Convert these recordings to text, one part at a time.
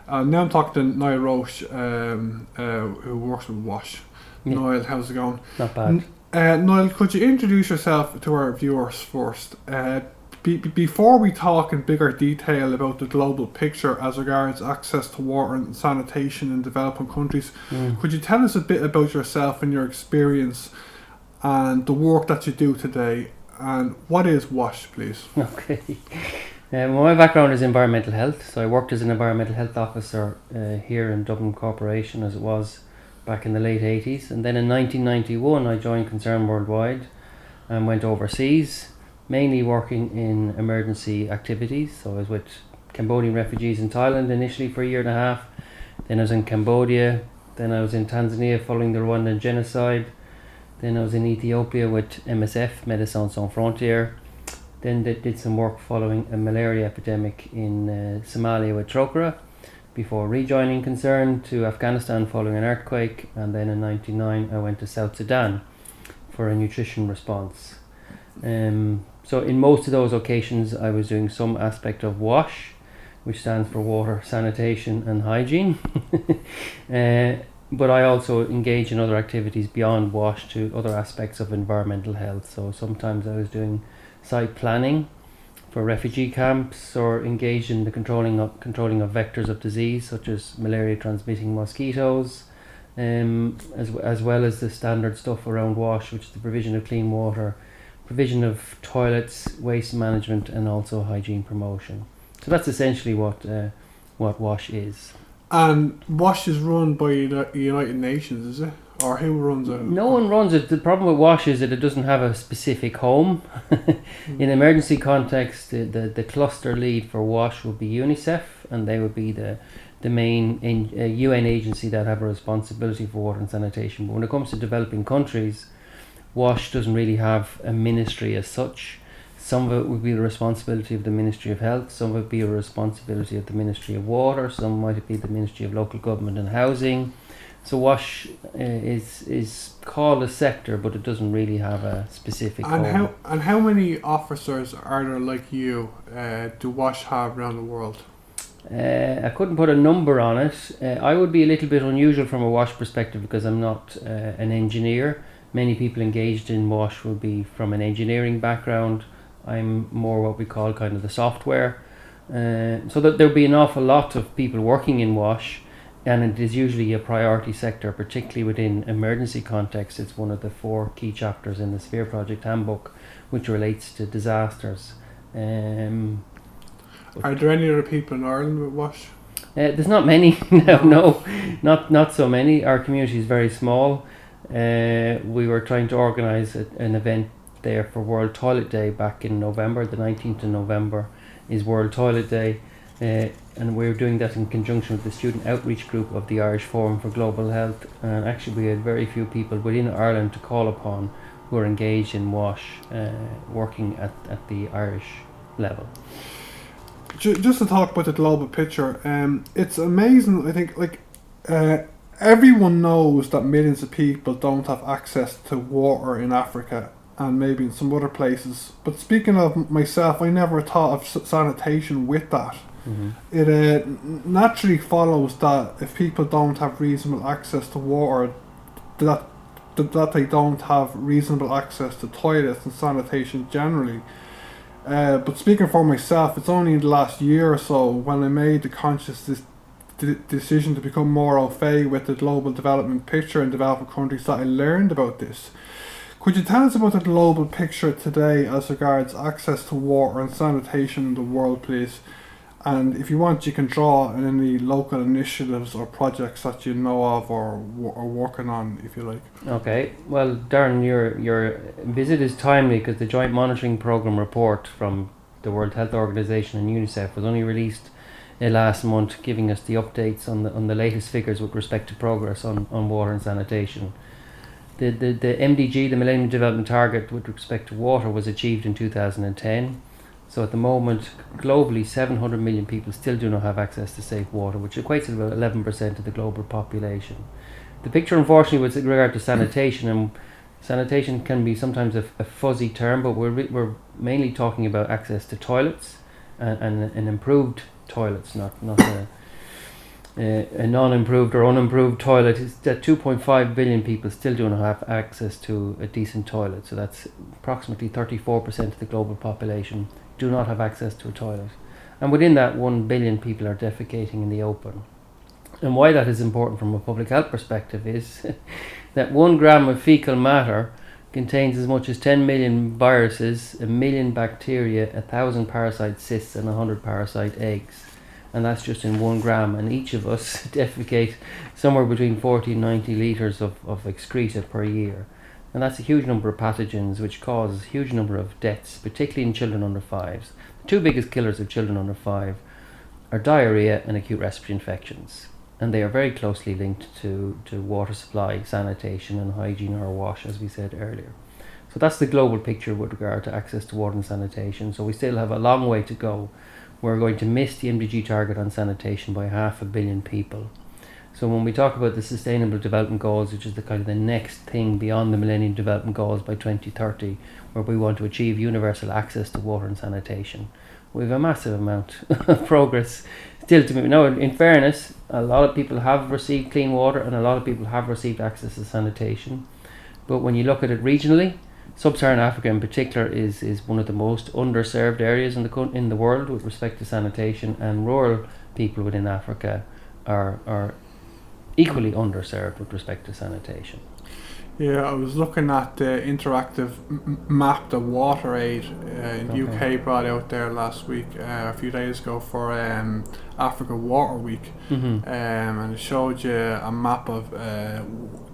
Now I'm talking to Niall Roche, who works with WASH. Yeah. Niall, how's it going? Not bad. Niall, could you introduce yourself to our viewers first? Before we talk in bigger detail about the global picture as regards access to water and sanitation in developing countries, could you tell us a bit about yourself and your experience and the work that you do today? And what is WASH, please? Okay. My background is environmental health, so I worked as an environmental health officer here in Dublin Corporation as it was back in the late 80s, and then in 1991 I joined Concern Worldwide and went overseas, mainly working in emergency activities. So I was with Cambodian refugees in Thailand initially for a year and a half, then I was in Cambodia, then I was in Tanzania following the Rwandan genocide, then I was in Ethiopia with MSF, Médecins Sans Frontières. Then they did some work following a malaria epidemic in Somalia with Trokra, before rejoining Concern to Afghanistan following an earthquake, and then in 1999 I went to South Sudan for a nutrition response. So in most of those occasions I was doing some aspect of WASH, which stands for water, sanitation and hygiene. But I also engage in other activities beyond WASH to other aspects of environmental health. So sometimes I was doing site planning for refugee camps, or engaged in the controlling of vectors of disease such as malaria transmitting mosquitoes, as well as the standard stuff around WASH, which is the provision of clean water, provision of toilets, waste management, and also hygiene promotion. So that's essentially what WASH is. And WASH is run by the United Nations, is it? Or who runs it? No one runs it. The problem with WASH is that it doesn't have a specific home. In emergency context, the cluster lead for WASH would be UNICEF, and they would be the main UN agency that have a responsibility for water and sanitation. But when it comes to developing countries, WASH doesn't really have a ministry as such. Some of it would be the responsibility of the Ministry of Health, some of it would be a responsibility of the Ministry of Water, some might be the Ministry of Local Government and Housing. So WASH is called a sector, but it doesn't really have a specific home. How many officers are there like you do WASH have around the world? I couldn't put a number on it. I would be a little bit unusual from a WASH perspective because I'm not an engineer. Many people engaged in WASH will be from an engineering background. I'm more what we call kind of the software. So that there'll be an awful lot of people working in WASH, and it is usually a priority sector, particularly within emergency context. It's one of the 4 key chapters in the Sphere Project Handbook, which relates to disasters. Are there any other people in Ireland with WASH? There's not many. No, not so many. Our community is very small. We were trying to organise an event there for World Toilet Day back in November. The 19th of November is World Toilet Day. And we're doing that in conjunction with the student outreach group of the Irish Forum for Global Health, and actually we had very few people within Ireland to call upon who are engaged in WASH, working at the Irish level. Just to talk about the global picture, it's amazing. I think everyone knows that millions of people don't have access to water in Africa and maybe in some other places, but speaking of myself, I never thought of sanitation with that. Mm-hmm. It naturally follows that if people don't have reasonable access to water, that they don't have reasonable access to toilets and sanitation generally. But speaking for myself, it's only in the last year or so when I made the conscious decision to become more au fait with the global development picture in developing countries that I learned about this. Could you tell us about the global picture today as regards access to water and sanitation in the world, please? And if you want, you can draw on any local initiatives or projects that you know of or are working on, if you like. Okay. Well, Darren, your visit is timely because the Joint Monitoring Programme report from the World Health Organization and UNICEF was only released last month, giving us the updates on the latest figures with respect to progress on water and sanitation. The MDG, the Millennium Development Target with respect to water, was achieved in 2010. So at the moment, globally, 700 million people still do not have access to safe water, which equates to about 11% of the global population. The picture, unfortunately, with regard to sanitation, and sanitation can be sometimes a fuzzy term, but we're mainly talking about access to toilets and improved toilets, not a non-improved or unimproved toilet, is that 2.5 billion people still do not have access to a decent toilet. So that's approximately 34% of the global population do not have access to a toilet. And within that, 1 billion people are defecating in the open. And why that is important from a public health perspective is that 1 gram of fecal matter contains as much as 10 million viruses, 1 million bacteria, 1,000 parasite cysts and 100 parasite eggs. And that's just in 1 gram, and each of us defecate somewhere between 40 and 90 litres of excreta per year. And that's a huge number of pathogens which cause a huge number of deaths, particularly in children under 5s. The 2 biggest killers of children under 5 are diarrhea and acute respiratory infections. And they are very closely linked to water supply, sanitation and hygiene, or WASH, as we said earlier. So that's the global picture with regard to access to water and sanitation. So we still have a long way to go. We're going to miss the MDG target on sanitation by 500 million people. So when we talk about the Sustainable Development Goals, which is the kind of the next thing beyond the Millennium Development Goals by 2030, where we want to achieve universal access to water and sanitation, we have a massive amount of progress still to move. Now, in fairness, a lot of people have received clean water and a lot of people have received access to sanitation. But when you look at it regionally, Sub-Saharan Africa in particular is one of the most underserved areas in the world with respect to sanitation, and rural people within Africa are equally underserved with respect to sanitation. Yeah, I was looking at the interactive map that WaterAid in UK brought out there last week, a few days ago, for Africa Water Week, and it showed you a map of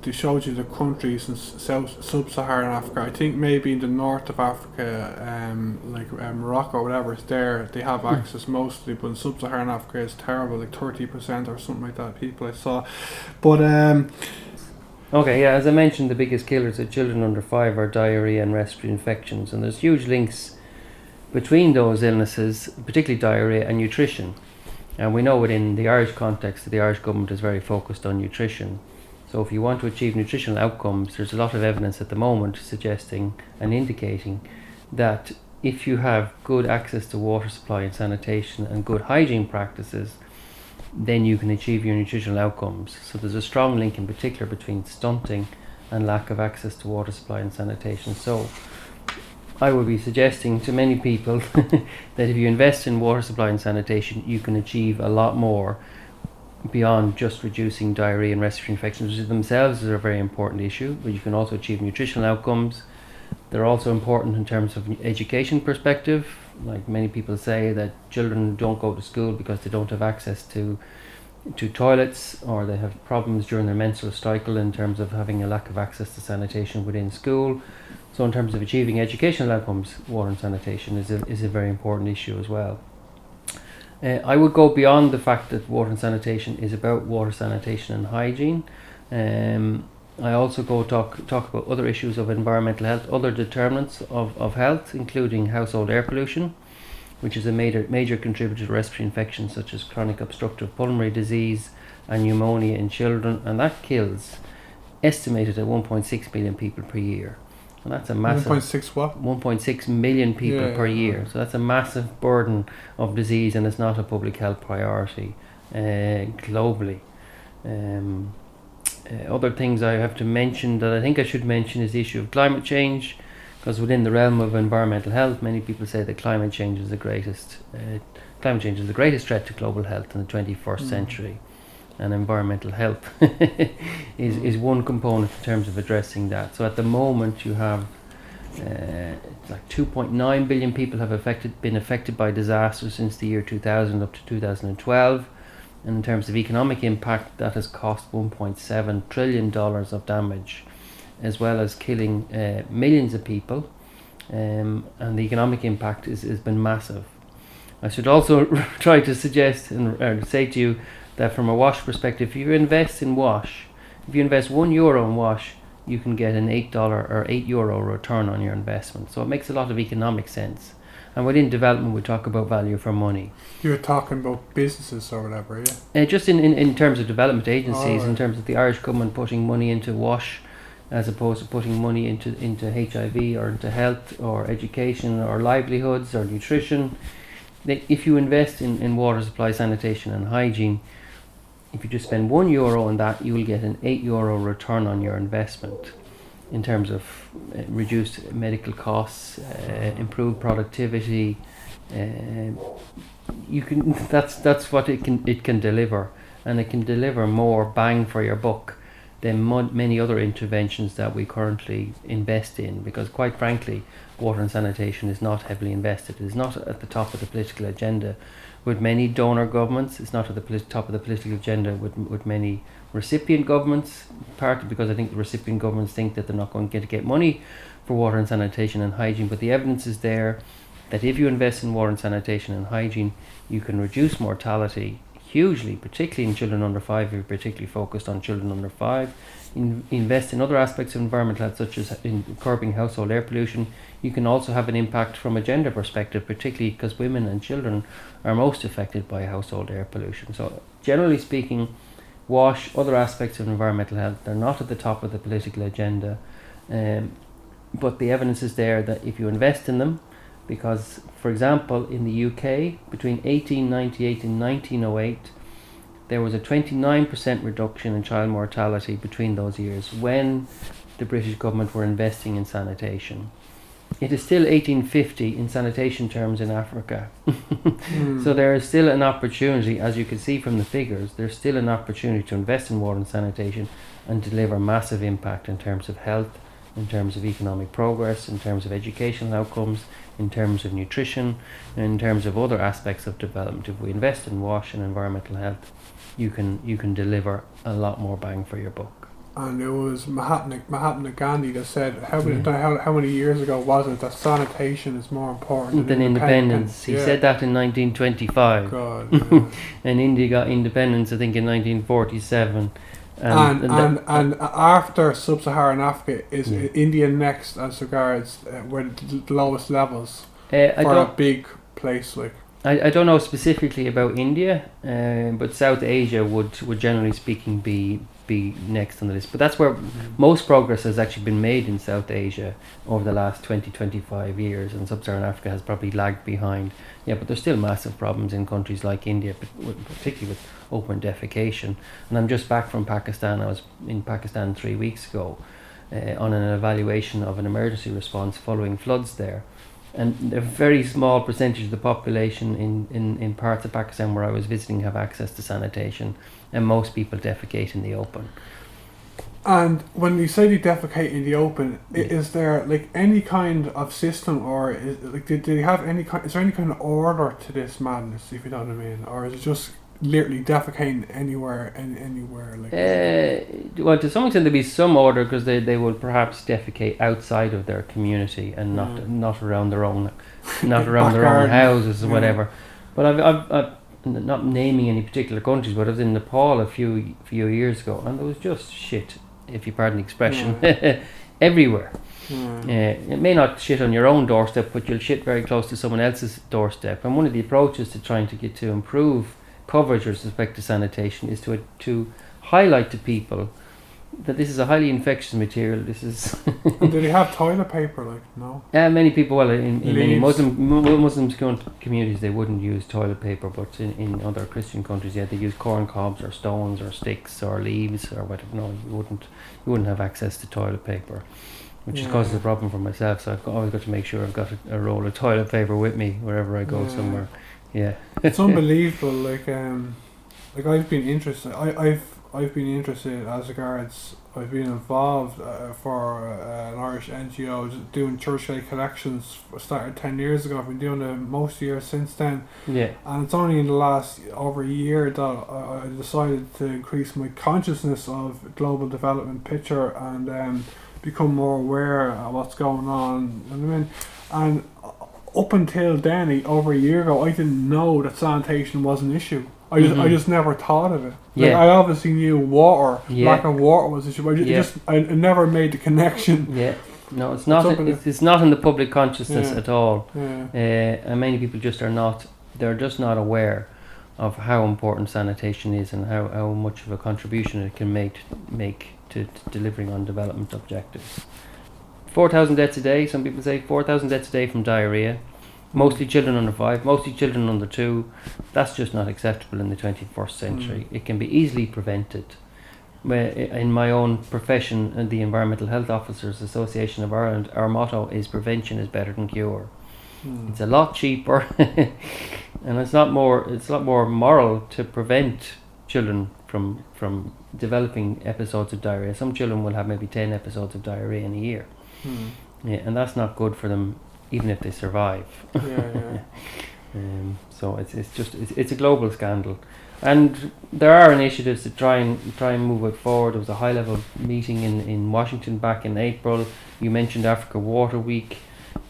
they showed you the countries in sub-Saharan Africa. I think maybe in the north of Africa, like Morocco or whatever, it's there they have access mostly, but in sub-Saharan Africa it's terrible, like 30% or something like that. People I saw, but. Okay, yeah, as I mentioned, the biggest killers of children under 5 are diarrhea and respiratory infections, and there's huge links between those illnesses, particularly diarrhea and nutrition. And we know within the Irish context that the Irish government is very focused on nutrition. So if you want to achieve nutritional outcomes, there's a lot of evidence at the moment suggesting and indicating that if you have good access to water supply and sanitation and good hygiene practices, then you can achieve your nutritional outcomes. So there's a strong link in particular between stunting and lack of access to water supply and sanitation. So I would be suggesting to many people that if you invest in water supply and sanitation, you can achieve a lot more beyond just reducing diarrhea and respiratory infections, which themselves is a very important issue, but you can also achieve nutritional outcomes. They're also important in terms of education perspective. Like many people say that children don't go to school because they don't have access to toilets, or they have problems during their menstrual cycle in terms of having a lack of access to sanitation within school. So in terms of achieving educational outcomes, water and sanitation is a very important issue as well. I would go beyond the fact that water and sanitation is about water, sanitation and hygiene. I also go talk about other issues of environmental health, other determinants of health, including household air pollution, which is a major contributor to respiratory infections such as chronic obstructive pulmonary disease and pneumonia in children, and that kills estimated at 1.6 million people per year. And that's a massive 1.6 what? 1.6 million people per year. So that's a massive burden of disease, and it's not a public health priority globally. Other things I have to mention that I think I should mention is the issue of climate change, because within the realm of environmental health, many people say that climate change is the greatest threat to global health in the 21st century, and environmental health is one component in terms of addressing that. So at the moment you have like 2.9 billion people have been affected by disasters since the year 2000 up to 2012. And in terms of economic impact, that has cost $1.7 trillion of damage, as well as killing millions of people, and the economic impact has been massive. I should also try to suggest and say to you that from a WASH perspective, if you invest in WASH, if you invest €1 in WASH, you can get an $8 or €8 return on your investment. So it makes a lot of economic sense. And within development, we talk about value for money. You're talking about businesses or whatever, yeah? Just in terms of development agencies, right. In terms of the Irish government putting money into WASH, as opposed to putting money into HIV or into health or education or livelihoods or nutrition. If you invest in water supply, sanitation and hygiene, if you just spend €1 on that, you will get an €8 return on your investment in terms of reduced medical costs, improved productivity. You can that's what it can deliver, and it can deliver more bang for your buck than many other interventions that we currently invest in, because quite frankly, water and sanitation is not heavily invested. It is not at the top of the political agenda with many donor governments. It's not at the top of the political agenda with many recipient governments, partly because I think the recipient governments think that they're not going to get money for water and sanitation and hygiene, but the evidence is there that if you invest in water and sanitation and hygiene, you can reduce mortality hugely, particularly in children under 5. If you're particularly focused on children under 5, invest in other aspects of environmental health, such as in curbing household air pollution. You can also have an impact from a gender perspective, particularly because women and children are most affected by household air pollution. So generally speaking, WASH, other aspects of environmental health, they're not at the top of the political agenda, but the evidence is there that if you invest in them, because, for example, in the UK, between 1898 and 1908, there was a 29% reduction in child mortality between those years when the British government were investing in sanitation. It is still 1850 in sanitation terms in Africa. So there is still an opportunity, as you can see from the figures, there's still an opportunity to invest in water and sanitation and deliver massive impact in terms of health, in terms of economic progress, in terms of educational outcomes, in terms of nutrition, and in terms of other aspects of development. If we invest in WASH and environmental health, you can deliver a lot more bang for your buck. And it was Mahatma Gandhi that said, how many years ago was it, that sanitation is more important than independence. He said that in 1925. God, yeah. And India got independence, I think, in 1947. And after sub-Saharan Africa, is India next as regards where the lowest levels for a big place like? I don't know specifically about India, but South Asia would generally speaking be next on the list. But that's where most progress has actually been made in South Asia over the last 20-25 years, and Sub-Saharan Africa has probably lagged behind. Yeah, but there's still massive problems in countries like India, particularly with open defecation. And I'm just back from Pakistan. I was in Pakistan 3 weeks ago on an evaluation of an emergency response following floods there. And a very small percentage of the population in parts of Pakistan where I was visiting have access to sanitation, and most people defecate in the open. And when you say they defecate in the open, is there like any kind of system, or is they have any kind? Is there any kind of order to this madness, if you know what I mean, or is it just literally defecating anywhere? Well, to some extent there'll be some order, because they will perhaps defecate outside of their community and not around their own houses or whatever. But I've not naming any particular countries, but I was in Nepal a few years ago, and there was just shit, if you pardon the expression, everywhere. It may not shit on your own doorstep, but you'll shit very close to someone else's doorstep. And one of the approaches to trying to get to improve coverage with respect to sanitation is to highlight to people that this is a highly infectious material. This is. And do they have toilet paper? Like, no. Many people, well, in many Muslim communities, they wouldn't use toilet paper, but in other Christian countries, they use corn cobs or stones or sticks or leaves or whatever. No, you wouldn't have access to toilet paper, which causes a problem for myself. So I've always got to make sure I've got a roll of toilet paper with me wherever I go somewhere. Yeah, it's unbelievable. Like I've been interested. I've been interested as regards. I've been involved for an Irish NGO doing church aid collections. Started 10 years ago. I've been doing it most years since then. Yeah, and it's only in the last over a year that I decided to increase my consciousness of global development picture and become more aware of what's going on. I mean, and up until then, over a year ago, I didn't know that sanitation was an issue. I just never thought of it. Like, I obviously knew lack of water was an issue, but I never made the connection. Yeah, no, it's not. It's not in the public consciousness at all. And many people just are not. They're just not aware of how important sanitation is and how much of a contribution it can make to delivering on development objectives. 4,000 deaths a day. Some people say 4,000 deaths a day from diarrhea. Mostly children under 5, mostly children under 2. That's just not acceptable in the 21st century. It can be easily prevented. In my own profession, the Environmental Health Officers Association of Ireland, our motto is prevention is better than cure. It's a lot cheaper, and it's a lot more moral to prevent children from developing episodes of diarrhea. Some children will have maybe 10 episodes of diarrhea in a year. Yeah, and that's not good for them, even if they survive. So it's a global scandal, and there are initiatives to try and move it forward. There was a high level meeting in Washington back in April. You mentioned Africa Water Week.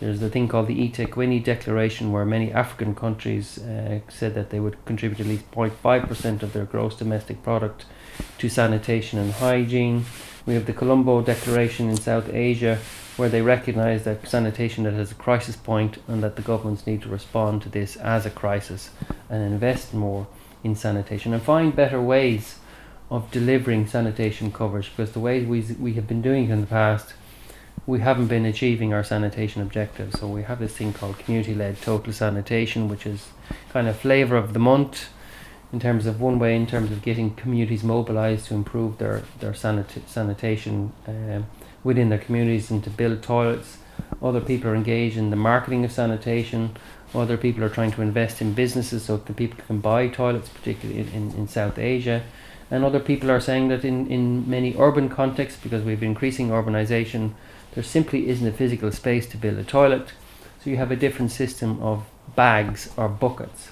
There's the thing called the Itaquini Declaration, where many African countries said that they would contribute at least 0.5% of their gross domestic product to sanitation and hygiene. We have the Colombo Declaration in South Asia, where they recognise that sanitation is a crisis point and that the governments need to respond to this as a crisis and invest more in sanitation and find better ways of delivering sanitation coverage, because the way we have been doing it in the past, we haven't been achieving our sanitation objectives. So we have this thing called community-led total sanitation, which is kind of flavour of the month in terms of one way, in terms of getting communities mobilised to improve their sanitation within their communities and to build toilets. Other people are engaged in the marketing of sanitation. Other people are trying to invest in businesses so that people can buy toilets, particularly in South Asia. And other people are saying that in many urban contexts, because we've increasing urbanisation, there simply isn't a physical space to build a toilet. So you have a different system of bags or buckets,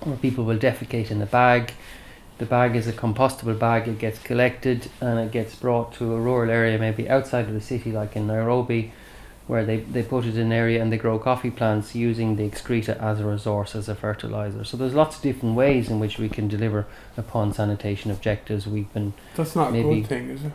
where people will defecate in a bag. The bag is a compostable bag. It gets collected and it gets brought to a rural area, maybe outside of the city, like in Nairobi, where they put it in an area and they grow coffee plants using the excreta as a resource, as a fertilizer. So there's lots of different ways in which we can deliver upon sanitation objectives. That's not a good thing, is it?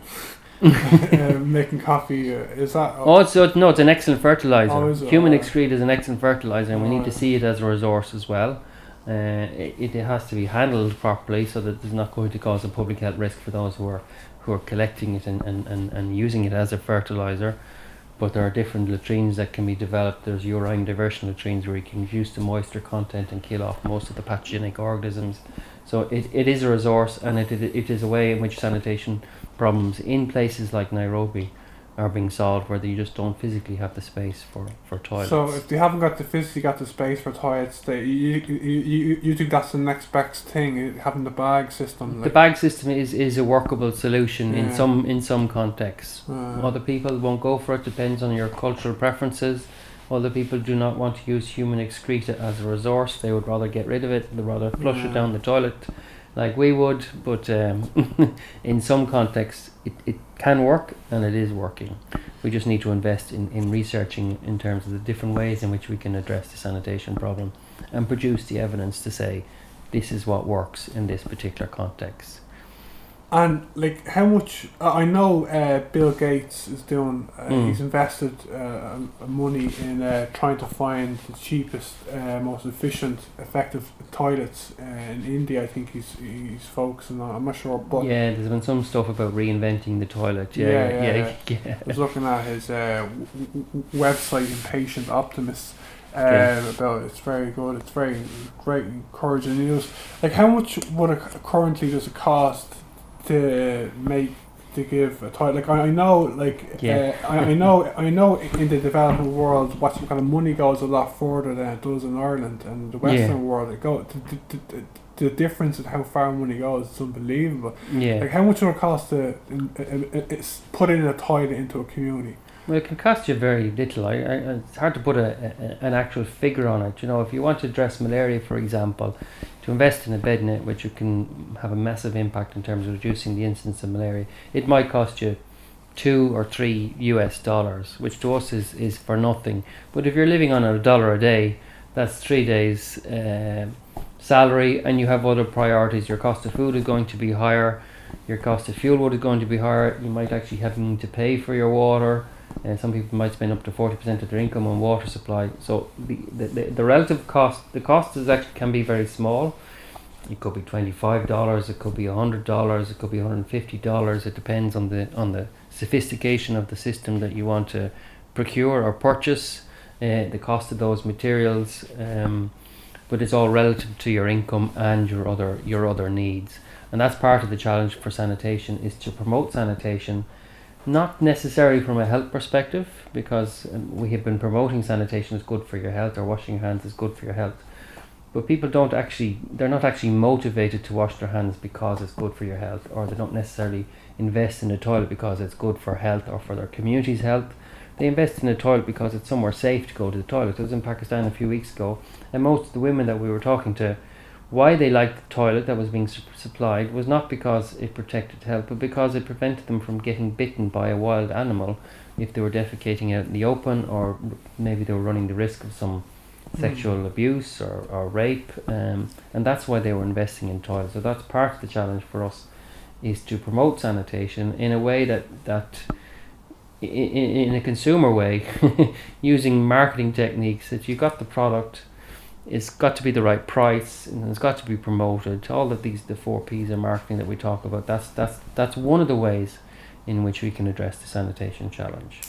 Making coffee, is that? It's an excellent fertilizer. Human excreta is an excellent fertilizer, and we need to see it as a resource as well. It has to be handled properly so that it's not going to cause a public health risk for those who are collecting it and using it as a fertilizer. But there are different latrines that can be developed. There's urine diversion latrines where you can reduce the moisture content and kill off most of the pathogenic organisms. So it is a resource, and it is a way in which sanitation problems in places like Nairobi are being solved, where you just don't physically have the space for toilets. So if they haven't got the space for toilets, you think that's the next best thing, having the bag system? The bag system is a workable solution in some contexts. Other people won't go for it. Depends on your cultural preferences. Other people do not want to use human excreta as a resource. They would rather get rid of it. They'd rather flush it down the toilet like we would. But in some contexts it can work, and it is working. We just need to invest in researching in terms of the different ways in which we can address the sanitation problem and produce the evidence to say this is what works in this particular context. And how much I know Bill Gates is doing, he's invested money in trying to find the cheapest, most efficient, effective toilets in India. I think he's focusing on. I'm not sure, but there's been some stuff about reinventing the toilet. I was looking at his website, Impatient Optimist. About it's very good. It's very great, encouraging news. How much currently does it cost to give a toilet? I know I know in the developing world what kind of money goes a lot further than it does in Ireland and the Western world. The difference in how far money goes is unbelievable. How much would it cost to put in a toilet into a community? Well, it can cost you very little. It's hard to put an actual figure on it. If you want to address malaria, for example, to invest in a bed net, which you can have a massive impact in terms of reducing the incidence of malaria, it might cost you $2 or $3, which to us is for nothing. But if you're living on $1 a day, that's 3 days salary, and you have other priorities. Your cost of food is going to be higher. Your cost of fuel wood is going to be higher. You might actually have to pay for your water. Some people might spend up to 40% of their income on water supply. So the relative cost, the cost can be very small. It could be $25, it could be $100, it could be $150. It depends on the sophistication of the system that you want to procure or purchase. the cost of those materials, but it's all relative to your income and your other needs. And that's part of the challenge for sanitation, is to promote sanitation, not necessarily from a health perspective, because we have been promoting sanitation as good for your health, or washing your hands is good for your health. But people they're not actually motivated to wash their hands because it's good for your health, or they don't necessarily invest in a toilet because it's good for health or for their community's health. They invest in a toilet because it's somewhere safe to go to the toilet. I was in Pakistan a few weeks ago, and most of the women that we were talking to, why they liked the toilet that was being supplied was not because it protected health, but because it prevented them from getting bitten by a wild animal if they were defecating out in the open, or maybe they were running the risk of some sexual abuse or rape, and that's why they were investing in toilets. So that's part of the challenge for us, is to promote sanitation in a way that in a consumer way, using marketing techniques, that you got the product, it's got to be the right price, and it's got to be promoted. All of these, the 4 P's of marketing that we talk about, that's one of the ways in which we can address the sanitation challenge.